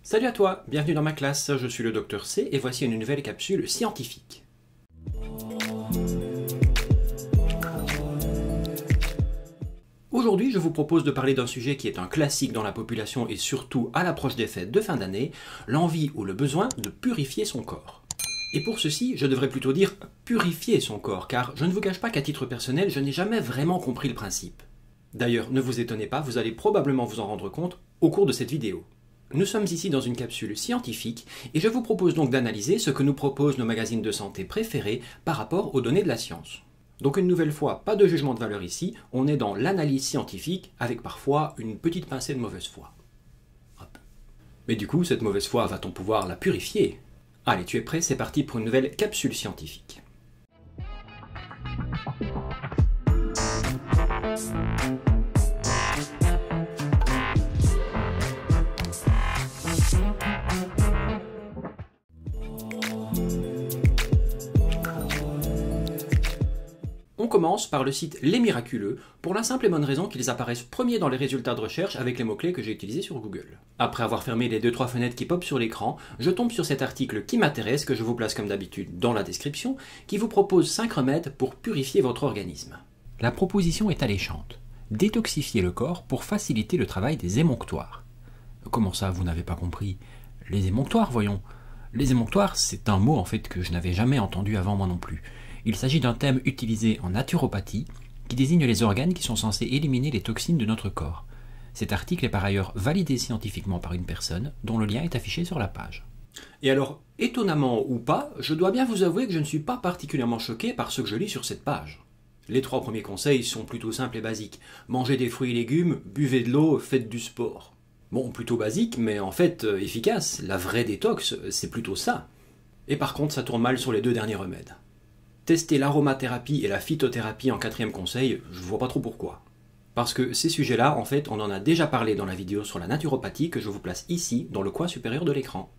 Salut à toi, bienvenue dans ma classe, je suis le Dr C et voici une nouvelle capsule scientifique. Aujourd'hui, je vous propose de parler d'un sujet qui est un classique dans la population et surtout à l'approche des fêtes de fin d'année, l'envie ou le besoin de purifier son corps. Et pour ceci, je devrais plutôt dire purifier son corps, car je ne vous cache pas qu'à titre personnel, je n'ai jamais vraiment compris le principe. D'ailleurs, ne vous étonnez pas, vous allez probablement vous en rendre compte au cours de cette vidéo. Nous sommes ici dans une capsule scientifique et je vous propose donc d'analyser ce que nous proposent nos magazines de santé préférés par rapport aux données de la science. Donc une nouvelle fois, pas de jugement de valeur ici, on est dans l'analyse scientifique avec parfois une petite pincée de mauvaise foi. Hop. Mais du coup, cette mauvaise foi, va-t-on pouvoir la purifier? Allez, tu es prêt? C'est parti pour une nouvelle capsule scientifique. On commence par le site Les Miraculeux, pour la simple et bonne raison qu'ils apparaissent premiers dans les résultats de recherche avec les mots-clés que j'ai utilisés sur Google. Après avoir fermé les 2-3 fenêtres qui popent sur l'écran, je tombe sur cet article qui m'intéresse, que je vous place comme d'habitude dans la description, qui vous propose 5 remèdes pour purifier votre organisme. La proposition est alléchante. Détoxifier le corps pour faciliter le travail des émonctoires. Comment ça, vous n'avez pas compris? Les émonctoires, voyons. Les émonctoires, c'est un mot en fait que je n'avais jamais entendu avant moi non plus. Il s'agit d'un terme utilisé en naturopathie qui désigne les organes qui sont censés éliminer les toxines de notre corps. Cet article est par ailleurs validé scientifiquement par une personne dont le lien est affiché sur la page. Et alors, étonnamment ou pas, je dois bien vous avouer que je ne suis pas particulièrement choqué par ce que je lis sur cette page. Les 3 premiers conseils sont plutôt simples et basiques. Mangez des fruits et légumes, buvez de l'eau, faites du sport. Bon, plutôt basique, mais en fait efficace. La vraie détox, c'est plutôt ça. Et par contre, ça tourne mal sur les 2 derniers remèdes. Tester l'aromathérapie et la phytothérapie en 4e conseil, je vois pas trop pourquoi. Parce que ces sujets-là, en fait, on en a déjà parlé dans la vidéo sur la naturopathie que je vous place ici, dans le coin supérieur de l'écran.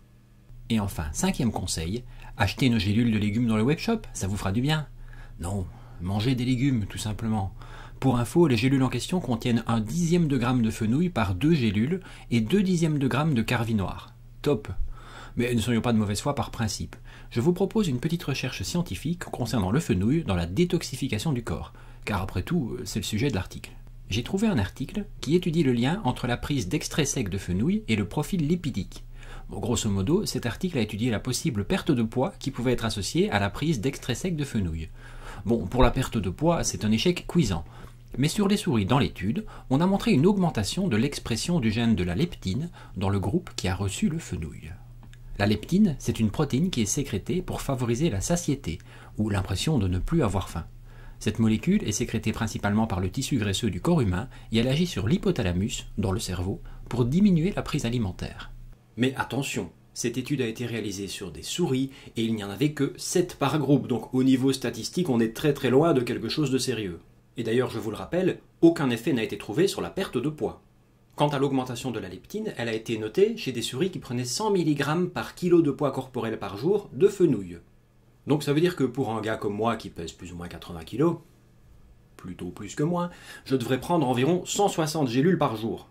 Et enfin, 5e conseil, achetez une gélule de légumes dans le webshop, ça vous fera du bien. Non, mangez des légumes, tout simplement. Pour info, les gélules en question contiennent 1/10 de gramme de fenouil par 2 gélules et 2/10 de gramme de carvi noir. Top! Mais ne soyons pas de mauvaise foi par principe. Je vous propose une petite recherche scientifique concernant le fenouil dans la détoxification du corps, car après tout, c'est le sujet de l'article. J'ai trouvé un article qui étudie le lien entre la prise d'extrait sec de fenouil et le profil lipidique. Bon, grosso modo, cet article a étudié la possible perte de poids qui pouvait être associée à la prise d'extrait sec de fenouil. Bon, pour la perte de poids, c'est un échec cuisant. Mais sur les souris dans l'étude, on a montré une augmentation de l'expression du gène de la leptine dans le groupe qui a reçu le fenouil. La leptine, c'est une protéine qui est sécrétée pour favoriser la satiété, ou l'impression de ne plus avoir faim. Cette molécule est sécrétée principalement par le tissu graisseux du corps humain et elle agit sur l'hypothalamus, dans le cerveau, pour diminuer la prise alimentaire. Mais attention, cette étude a été réalisée sur des souris et il n'y en avait que 7 par groupe, donc au niveau statistique on est très loin de quelque chose de sérieux. Et d'ailleurs, je vous le rappelle, aucun effet n'a été trouvé sur la perte de poids. Quant à l'augmentation de la leptine, elle a été notée chez des souris qui prenaient 100 mg par kilo de poids corporel par jour de fenouil. Donc ça veut dire que pour un gars comme moi qui pèse plus ou moins 80 kg, plutôt plus que moi, je devrais prendre environ 160 gélules par jour.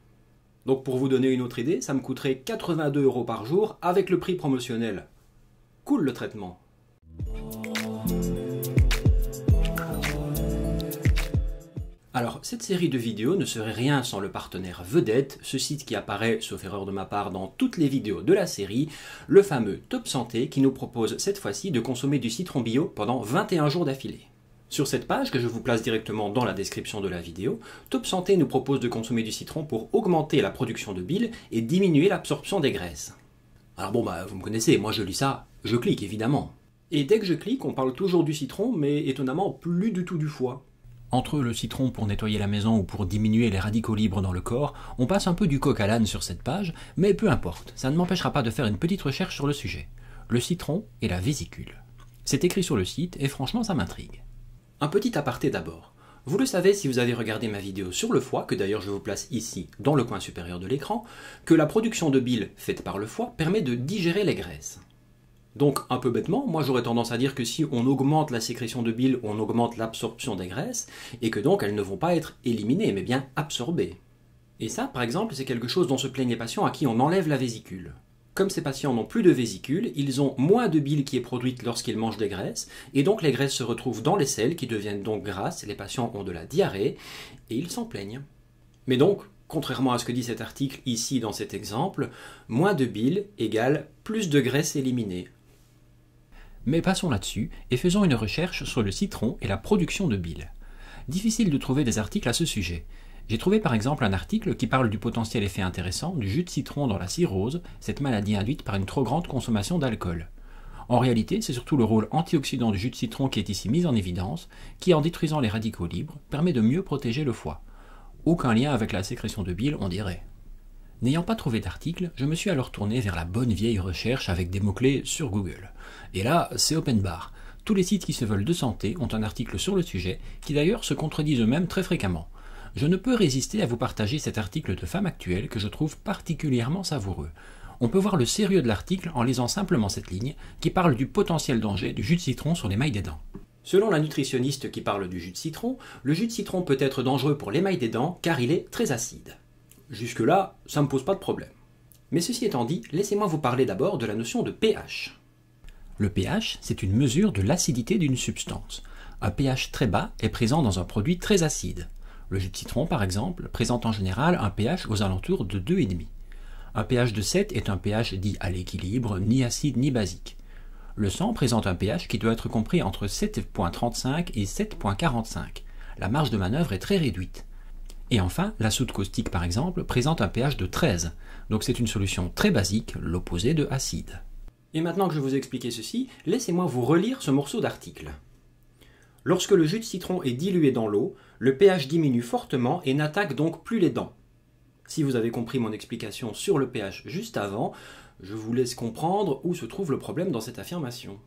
Donc pour vous donner une autre idée, ça me coûterait 82 € par jour avec le prix promotionnel. Cool le traitement. Alors, cette série de vidéos ne serait rien sans le partenaire vedette, ce site qui apparaît, sauf erreur de ma part, dans toutes les vidéos de la série, le fameux Top Santé qui nous propose cette fois-ci de consommer du citron bio pendant 21 jours d'affilée. Sur cette page, que je vous place directement dans la description de la vidéo, Top Santé nous propose de consommer du citron pour augmenter la production de bile et diminuer l'absorption des graisses. Alors bon, vous me connaissez, moi je lis ça, je clique évidemment. Et dès que je clique, on parle toujours du citron, mais étonnamment plus du tout du foie. Entre le citron pour nettoyer la maison ou pour diminuer les radicaux libres dans le corps, on passe un peu du coq à l'âne sur cette page, mais peu importe, ça ne m'empêchera pas de faire une petite recherche sur le sujet. Le citron et la vésicule. C'est écrit sur le site et franchement ça m'intrigue. Un petit aparté d'abord. Vous le savez si vous avez regardé ma vidéo sur le foie, que d'ailleurs je vous place ici dans le coin supérieur de l'écran, que la production de bile faite par le foie permet de digérer les graisses. Donc, un peu bêtement, moi j'aurais tendance à dire que si on augmente la sécrétion de bile, on augmente l'absorption des graisses, et que donc elles ne vont pas être éliminées, mais bien absorbées. Et ça, par exemple, c'est quelque chose dont se plaignent les patients à qui on enlève la vésicule. Comme ces patients n'ont plus de vésicule, ils ont moins de bile qui est produite lorsqu'ils mangent des graisses, et donc les graisses se retrouvent dans les selles qui deviennent donc grasses, les patients ont de la diarrhée, et ils s'en plaignent. Mais donc, contrairement à ce que dit cet article ici dans cet exemple, moins de bile égale plus de graisse éliminée. Mais passons là-dessus et faisons une recherche sur le citron et la production de bile. Difficile de trouver des articles à ce sujet. J'ai trouvé par exemple un article qui parle du potentiel effet intéressant du jus de citron dans la cirrhose, cette maladie induite par une trop grande consommation d'alcool. En réalité, c'est surtout le rôle antioxydant du jus de citron qui est ici mis en évidence, qui en détruisant les radicaux libres, permet de mieux protéger le foie. Aucun lien avec la sécrétion de bile, on dirait. N'ayant pas trouvé d'article, je me suis alors tourné vers la bonne vieille recherche avec des mots-clés sur Google. Et là, c'est open bar. Tous les sites qui se veulent de santé ont un article sur le sujet, qui d'ailleurs se contredisent eux-mêmes très fréquemment. Je ne peux résister à vous partager cet article de Femme Actuelle que je trouve particulièrement savoureux. On peut voir le sérieux de l'article en lisant simplement cette ligne, qui parle du potentiel danger du jus de citron sur l'émail des dents. Selon la nutritionniste qui parle du jus de citron, le jus de citron peut être dangereux pour l'émail des dents car il est très acide. Jusque-là, ça ne me pose pas de problème. Mais ceci étant dit, laissez-moi vous parler d'abord de la notion de pH. Le pH, c'est une mesure de l'acidité d'une substance. Un pH très bas est présent dans un produit très acide. Le jus de citron, par exemple, présente en général un pH aux alentours de 2,5. Un pH de 7 est un pH dit à l'équilibre, ni acide ni basique. Le sang présente un pH qui doit être compris entre 7,35 et 7,45. La marge de manœuvre est très réduite. Et enfin, la soude caustique, par exemple, présente un pH de 13. Donc c'est une solution très basique, l'opposé de acide. Et maintenant que je vous ai expliqué ceci, laissez-moi vous relire ce morceau d'article. Lorsque le jus de citron est dilué dans l'eau, le pH diminue fortement et n'attaque donc plus les dents. Si vous avez compris mon explication sur le pH juste avant, je vous laisse comprendre où se trouve le problème dans cette affirmation.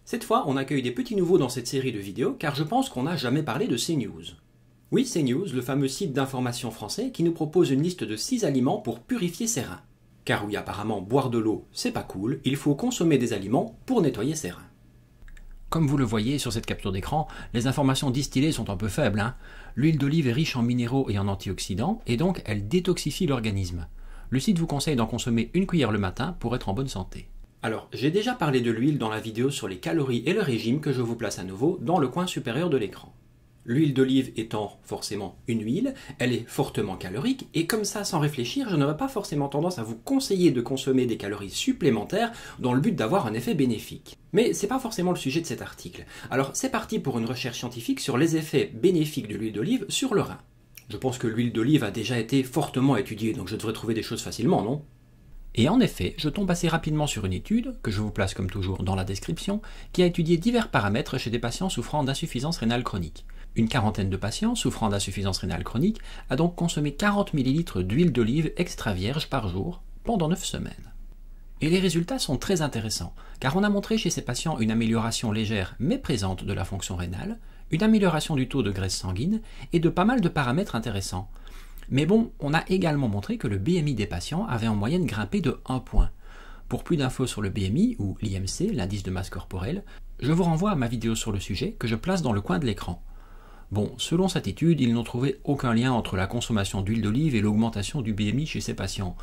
Cette fois, on accueille des petits nouveaux dans cette série de vidéos car je pense qu'on n'a jamais parlé de CNews. Oui, CNews, le fameux site d'information français qui nous propose une liste de 6 aliments pour purifier ses reins. Car oui, apparemment, boire de l'eau, c'est pas cool, il faut consommer des aliments pour nettoyer ses reins. Comme vous le voyez sur cette capture d'écran, les informations distillées sont un peu faibles. L'huile d'olive est riche en minéraux et en antioxydants, et donc elle détoxifie l'organisme. Le site vous conseille d'en consommer une cuillère le matin pour être en bonne santé. Alors, j'ai déjà parlé de l'huile dans la vidéo sur les calories et le régime que je vous place à nouveau dans le coin supérieur de l'écran. L'huile d'olive étant forcément une huile, elle est fortement calorique et comme ça, sans réfléchir, je n'aurais pas forcément tendance à vous conseiller de consommer des calories supplémentaires dans le but d'avoir un effet bénéfique. Mais c'est pas forcément le sujet de cet article. Alors c'est parti pour une recherche scientifique sur les effets bénéfiques de l'huile d'olive sur le rein. Je pense que l'huile d'olive a déjà été fortement étudiée, donc je devrais trouver des choses facilement, non ? Et en effet, je tombe assez rapidement sur une étude, que je vous place comme toujours dans la description, qui a étudié divers paramètres chez des patients souffrant d'insuffisance rénale chronique. Une quarantaine de patients souffrant d'insuffisance rénale chronique a donc consommé 40 ml d'huile d'olive extra vierge par jour pendant 9 semaines. Et les résultats sont très intéressants, car on a montré chez ces patients une amélioration légère mais présente de la fonction rénale, une amélioration du taux de graisse sanguine et de pas mal de paramètres intéressants. Mais bon, on a également montré que le BMI des patients avait en moyenne grimpé de 1 point. Pour plus d'infos sur le BMI, ou l'IMC, l'indice de masse corporelle, je vous renvoie à ma vidéo sur le sujet que je place dans le coin de l'écran. Bon, selon cette étude, ils n'ont trouvé aucun lien entre la consommation d'huile d'olive et l'augmentation du BMI chez ces patients.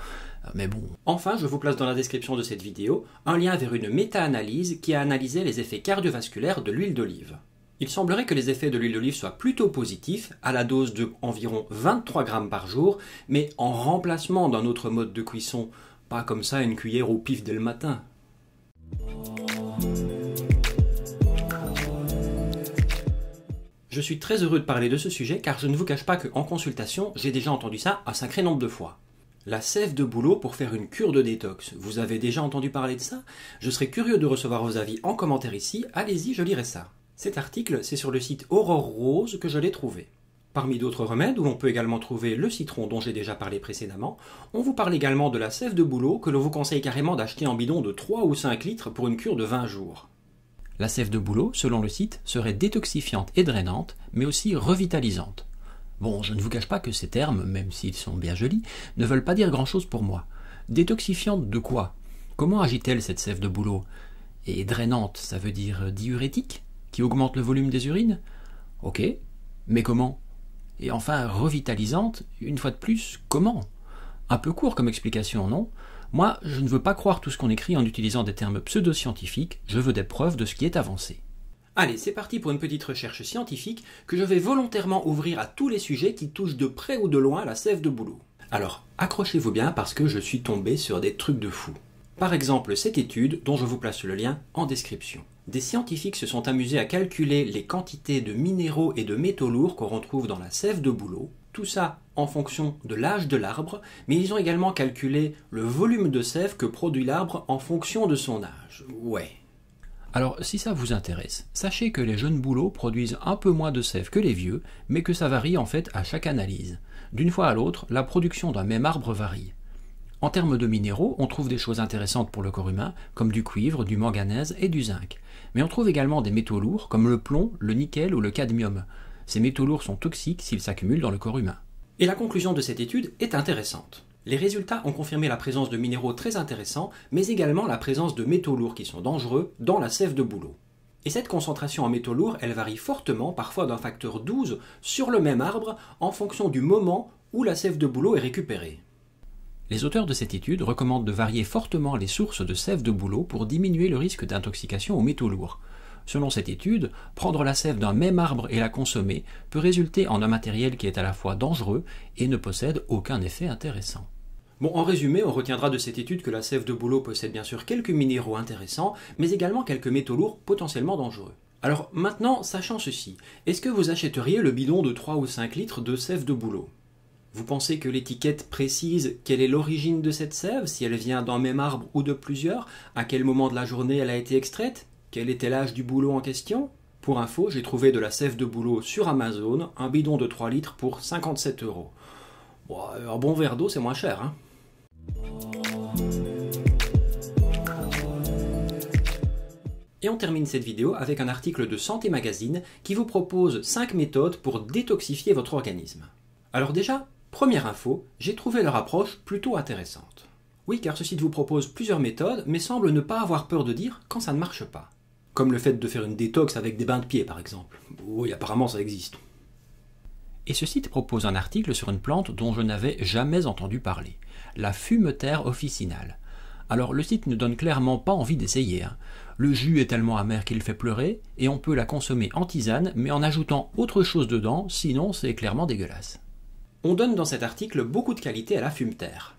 Mais bon. Enfin, je vous place dans la description de cette vidéo un lien vers une méta-analyse qui a analysé les effets cardiovasculaires de l'huile d'olive. Il semblerait que les effets de l'huile d'olive soient plutôt positifs, à la dose de environ 23 grammes par jour, mais en remplacement d'un autre mode de cuisson, pas comme ça une cuillère au pif dès le matin. Je suis très heureux de parler de ce sujet car je ne vous cache pas qu'en consultation, j'ai déjà entendu ça un sacré nombre de fois. La sève de bouleau pour faire une cure de détox. Vous avez déjà entendu parler de ça? Je serais curieux de recevoir vos avis en commentaire ici, allez-y, je lirai ça. Cet article, c'est sur le site Aurore Rose que je l'ai trouvé. Parmi d'autres remèdes, où l'on peut également trouver le citron dont j'ai déjà parlé précédemment, on vous parle également de la sève de bouleau que l'on vous conseille carrément d'acheter en bidon de 3 ou 5 litres pour une cure de 20 jours. La sève de bouleau, selon le site, serait détoxifiante et drainante, mais aussi revitalisante. Bon, je ne vous cache pas que ces termes, même s'ils sont bien jolis, ne veulent pas dire grand-chose pour moi. Détoxifiante de quoi? Comment agit-elle cette sève de bouleau? Et drainante, ça veut dire diurétique? Qui augmente le volume des urines? Ok, mais comment? Et enfin, revitalisante, une fois de plus, comment? Un peu court comme explication, non? Moi, je ne veux pas croire tout ce qu'on écrit en utilisant des termes pseudo-scientifiques, je veux des preuves de ce qui est avancé. Allez, c'est parti pour une petite recherche scientifique que je vais volontairement ouvrir à tous les sujets qui touchent de près ou de loin la sève de bouleau. Alors, accrochez-vous bien parce que je suis tombé sur des trucs de fou. Par exemple, cette étude, dont je vous place le lien en description. Des scientifiques se sont amusés à calculer les quantités de minéraux et de métaux lourds qu'on retrouve dans la sève de bouleau. Tout ça en fonction de l'âge de l'arbre, mais ils ont également calculé le volume de sève que produit l'arbre en fonction de son âge. Ouais. Alors, si ça vous intéresse, sachez que les jeunes bouleaux produisent un peu moins de sève que les vieux, mais que ça varie en fait à chaque analyse. D'une fois à l'autre, la production d'un même arbre varie. En termes de minéraux, on trouve des choses intéressantes pour le corps humain, comme du cuivre, du manganèse et du zinc. Mais on trouve également des métaux lourds, comme le plomb, le nickel ou le cadmium. Ces métaux lourds sont toxiques s'ils s'accumulent dans le corps humain. Et la conclusion de cette étude est intéressante. Les résultats ont confirmé la présence de minéraux très intéressants, mais également la présence de métaux lourds qui sont dangereux dans la sève de bouleau. Et cette concentration en métaux lourds, elle varie fortement, parfois d'un facteur 12, sur le même arbre, en fonction du moment où la sève de bouleau est récupérée. Les auteurs de cette étude recommandent de varier fortement les sources de sève de bouleau pour diminuer le risque d'intoxication aux métaux lourds. Selon cette étude, prendre la sève d'un même arbre et la consommer peut résulter en un matériel qui est à la fois dangereux et ne possède aucun effet intéressant. Bon, en résumé, on retiendra de cette étude que la sève de bouleau possède bien sûr quelques minéraux intéressants, mais également quelques métaux lourds potentiellement dangereux. Alors maintenant, sachant ceci, est-ce que vous achèteriez le bidon de 3 ou 5 litres de sève de bouleau? Vous pensez que l'étiquette précise quelle est l'origine de cette sève, si elle vient d'un même arbre ou de plusieurs, à quel moment de la journée elle a été extraite, quel était l'âge du bouleau en question? Pour info, j'ai trouvé de la sève de bouleau sur Amazon, un bidon de 3 litres pour 57 €. Bon, un bon verre d'eau, c'est moins cher, hein. Et on termine cette vidéo avec un article de Santé Magazine qui vous propose 5 méthodes pour détoxifier votre organisme. Alors déjà, première info, j'ai trouvé leur approche plutôt intéressante. Oui, car ce site vous propose plusieurs méthodes, mais semble ne pas avoir peur de dire quand ça ne marche pas. Comme le fait de faire une détox avec des bains de pieds, par exemple. Oui, apparemment ça existe. Et ce site propose un article sur une plante dont je n'avais jamais entendu parler, la fumeterre officinale. Alors le site ne donne clairement pas envie d'essayer. Le jus est tellement amer qu'il fait pleurer, et on peut la consommer en tisane, mais en ajoutant autre chose dedans, sinon c'est clairement dégueulasse. On donne dans cet article beaucoup de qualités à la fumeterre.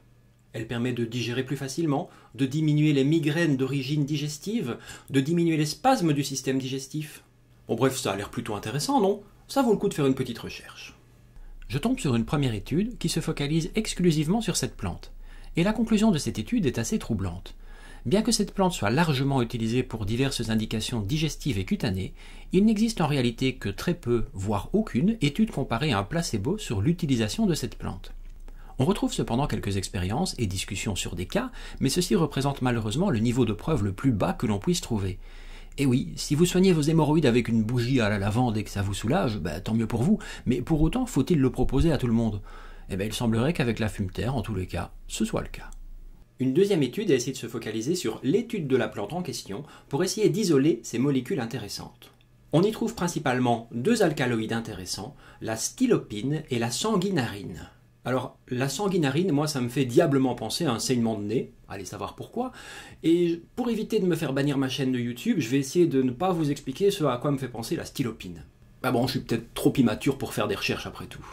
Elle permet de digérer plus facilement, de diminuer les migraines d'origine digestive, de diminuer les spasmes du système digestif. Bon bref, ça a l'air plutôt intéressant, non? Ça vaut le coup de faire une petite recherche. Je tombe sur une première étude qui se focalise exclusivement sur cette plante. Et la conclusion de cette étude est assez troublante. Bien que cette plante soit largement utilisée pour diverses indications digestives et cutanées, il n'existe en réalité que très peu, voire aucune, étude comparée à un placebo sur l'utilisation de cette plante. On retrouve cependant quelques expériences et discussions sur des cas, mais ceci représente malheureusement le niveau de preuve le plus bas que l'on puisse trouver. Et oui, si vous soignez vos hémorroïdes avec une bougie à la lavande et que ça vous soulage, tant mieux pour vous, mais pour autant faut-il le proposer à tout le monde? Il semblerait qu'avec la fumeterre, en tous les cas, ce soit le cas. Une deuxième étude a essayé de se focaliser sur l'étude de la plante en question pour essayer d'isoler ces molécules intéressantes. On y trouve principalement 2 alcaloïdes intéressants, la stylopine et la sanguinarine. Alors, la sanguinarine, moi, ça me fait diablement penser à un saignement de nez, allez savoir pourquoi, et pour éviter de me faire bannir ma chaîne de YouTube, je vais essayer de ne pas vous expliquer ce à quoi me fait penser la stylopine. Bon, je suis peut-être trop immature pour faire des recherches après tout.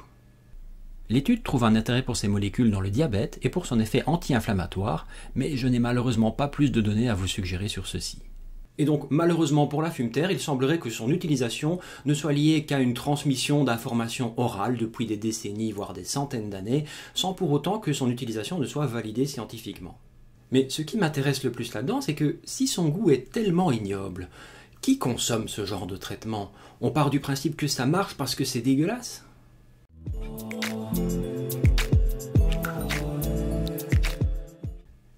L'étude trouve un intérêt pour ces molécules dans le diabète et pour son effet anti-inflammatoire, mais je n'ai malheureusement pas plus de données à vous suggérer sur ceci. Et donc, malheureusement pour la fumeterre, il semblerait que son utilisation ne soit liée qu'à une transmission d'informations orales depuis des décennies, voire des centaines d'années, sans pour autant que son utilisation ne soit validée scientifiquement. Mais ce qui m'intéresse le plus là-dedans, c'est que si son goût est tellement ignoble, qui consomme ce genre de traitement? On part du principe que ça marche parce que c'est dégueulasse?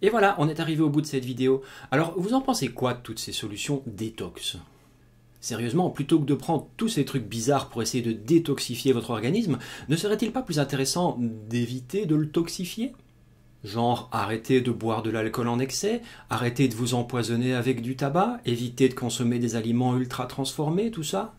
Et voilà, on est arrivé au bout de cette vidéo. Alors, vous en pensez quoi de toutes ces solutions détox? Sérieusement, plutôt que de prendre tous ces trucs bizarres pour essayer de détoxifier votre organisme, ne serait-il pas plus intéressant d'éviter de le toxifier? Genre, arrêtez de boire de l'alcool en excès, arrêtez de vous empoisonner avec du tabac, évitez de consommer des aliments ultra transformés, tout ça?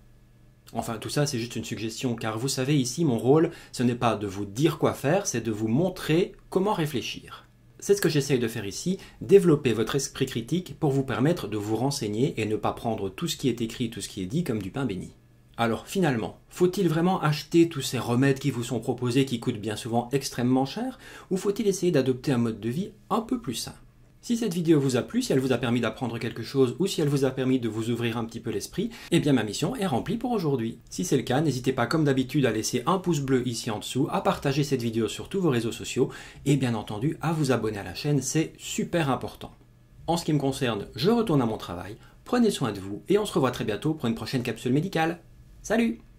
Enfin, tout ça, c'est juste une suggestion, car vous savez, ici, mon rôle, ce n'est pas de vous dire quoi faire, c'est de vous montrer comment réfléchir. C'est ce que j'essaye de faire ici, développer votre esprit critique pour vous permettre de vous renseigner et ne pas prendre tout ce qui est écrit, tout ce qui est dit comme du pain béni. Alors finalement, faut-il vraiment acheter tous ces remèdes qui vous sont proposés qui coûtent bien souvent extrêmement cher, ou faut-il essayer d'adopter un mode de vie un peu plus sain? Si cette vidéo vous a plu, si elle vous a permis d'apprendre quelque chose ou si elle vous a permis de vous ouvrir un petit peu l'esprit, eh bien ma mission est remplie pour aujourd'hui. Si c'est le cas, n'hésitez pas comme d'habitude à laisser un pouce bleu ici en dessous, à partager cette vidéo sur tous vos réseaux sociaux et bien entendu à vous abonner à la chaîne, c'est super important. En ce qui me concerne, je retourne à mon travail, prenez soin de vous et on se revoit très bientôt pour une prochaine capsule médicale. Salut!